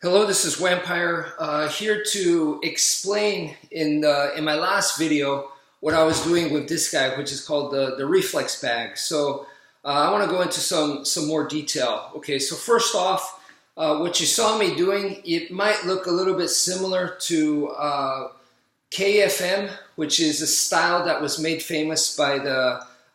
Hello, this is wmpyr here to explain in my last video what I was doing with this guy, which is called the reflex bag. So I want to go into some more detail. Okay, so first off, what you saw me doing, it might look a little bit similar to KFM, which is a style that was made famous by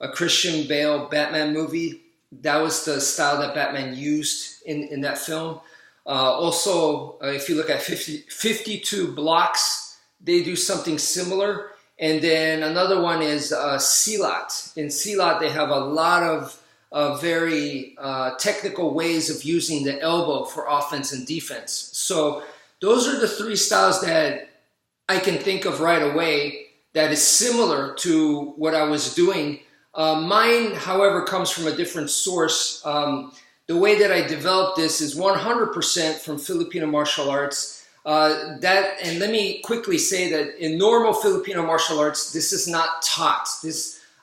a Christian Bale Batman movie. That was the style that Batman used in that film. Also, if you look at 52 blocks, they do something similar. And then another one is Silat. In Silat, they have a lot of very technical ways of using the elbow for offense and defense. So those are the three styles that I can think of right away that is similar to what I was doing. Mine, however, comes from a different source. The way that I developed this is 100% from Filipino martial arts. And let me quickly say that in normal Filipino martial arts, this is not taught.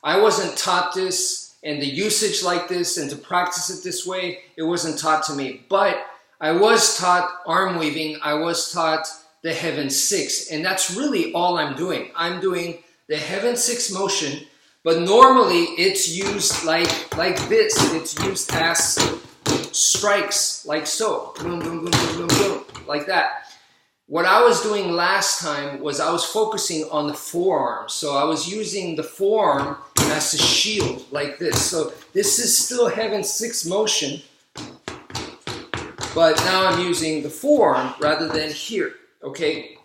I wasn't taught this, and the usage like this, and to practice it this way, it wasn't taught to me. But I was taught arm weaving. I was taught the Heaven Six, and that's really all I'm doing. I'm doing the Heaven Six motion, but normally it's used like this. It's used as strikes, like so, boom, boom, boom, boom, boom, boom, like that. What I was doing last time was I was focusing on the forearm. So I was using the forearm as a shield, like this. So this is still Heaven Six motion, but now I'm using the forearm rather than here, okay?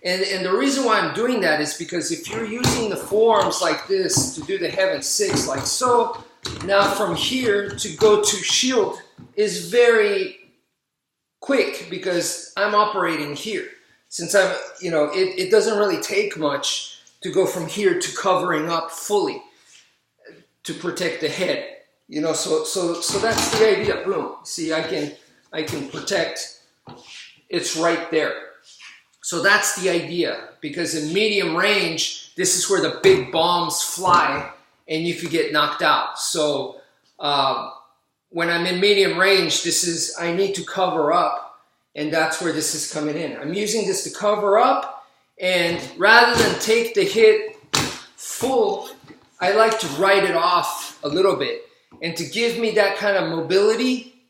And the reason why I'm doing that is because if you're using the forearms like this to do the Heaven Six, like so, now from here to go to shield is very quick because I'm operating here. Since I'm, it doesn't really take much to go from here to covering up fully to protect the head. So that's the idea. Boom. See, I can protect. It's right there. So that's the idea, because in medium range, this is where the big bombs fly and you could get knocked out. So when I'm in medium range, I need to cover up, and that's where this is coming in. I'm using this to cover up, and rather than take the hit full, I like to write it off a little bit. And to give me that kind of mobility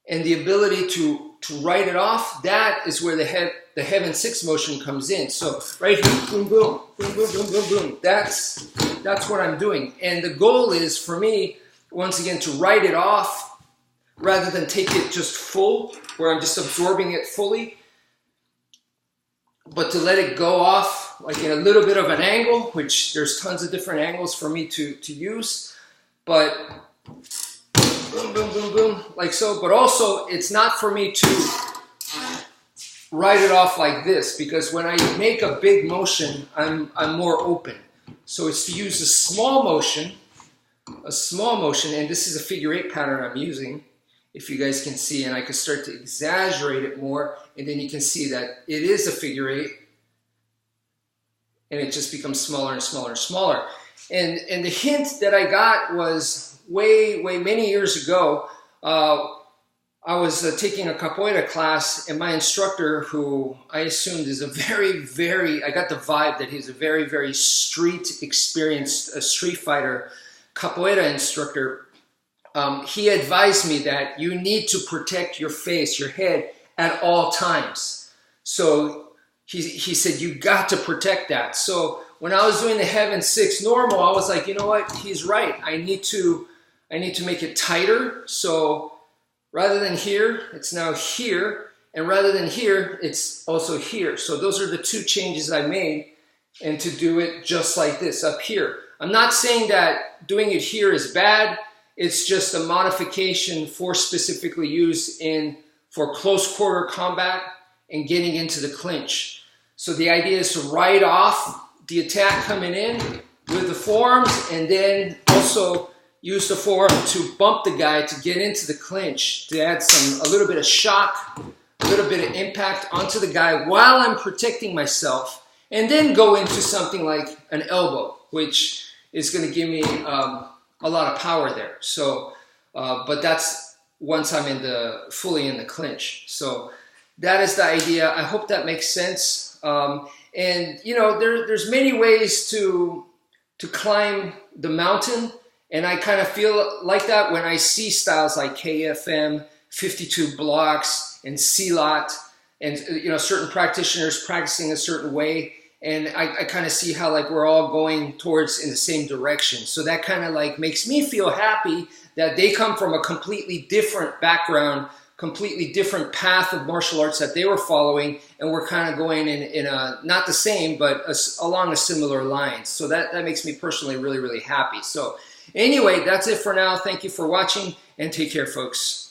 and the ability to write it off, that is where the Heaven Six motion comes in. So right here, boom, boom, boom, boom, boom, boom, boom. That's what I'm doing. And the goal is for me, once again, to write it off rather than take it just full, where I'm just absorbing it fully, but to let it go off like in a little bit of an angle, which there's tons of different angles for me to use, but boom, boom, boom, boom, like so. But also, it's not for me to write it off like this, because when I make a big motion, I'm more open. So it's to use a small motion, and this is a figure eight pattern I'm using, if you guys can see, and I can start to exaggerate it more, and then you can see that it is a figure eight, and it just becomes smaller and smaller and smaller. And the hint that I got was way many years ago. I was taking a capoeira class, and my instructor, who I assumed is a I got the vibe that he's a very experienced street fighter capoeira instructor. He advised me that you need to protect your face, your head, at all times. So he said, you got to protect that. So when I was doing the Heaven Six normal, I was like, you know what? He's right. I need to make it tighter. So rather than here, it's now here, and rather than here, it's also here. So those are the two changes I made, and to do it just like this up here. I'm not saying that doing it here is bad. It's just a modification for specifically used for close quarter combat and getting into the clinch. So the idea is to write off the attack coming in with the forearms, and then also use the forearm to bump the guy to get into the clinch, to add a little bit of shock, a little bit of impact onto the guy while I'm protecting myself, and then go into something like an elbow, which is going to give me a lot of power there. So, but that's once I'm fully in the clinch. So that is the idea. I hope that makes sense. And you know, there's many ways to climb the mountain, and I kind of feel like that when I see styles like KFM, 52 blocks, and C-lot, and you know, certain practitioners practicing a certain way, and I kind of see how like we're all going towards in the same direction. So that kind of like makes me feel happy that they come from a completely different background, completely different path of martial arts that they were following, and we're kind of going in a, not the same, but along a similar line. So that makes me personally really, really happy. So anyway, that's it for now. Thank you for watching, and take care, folks.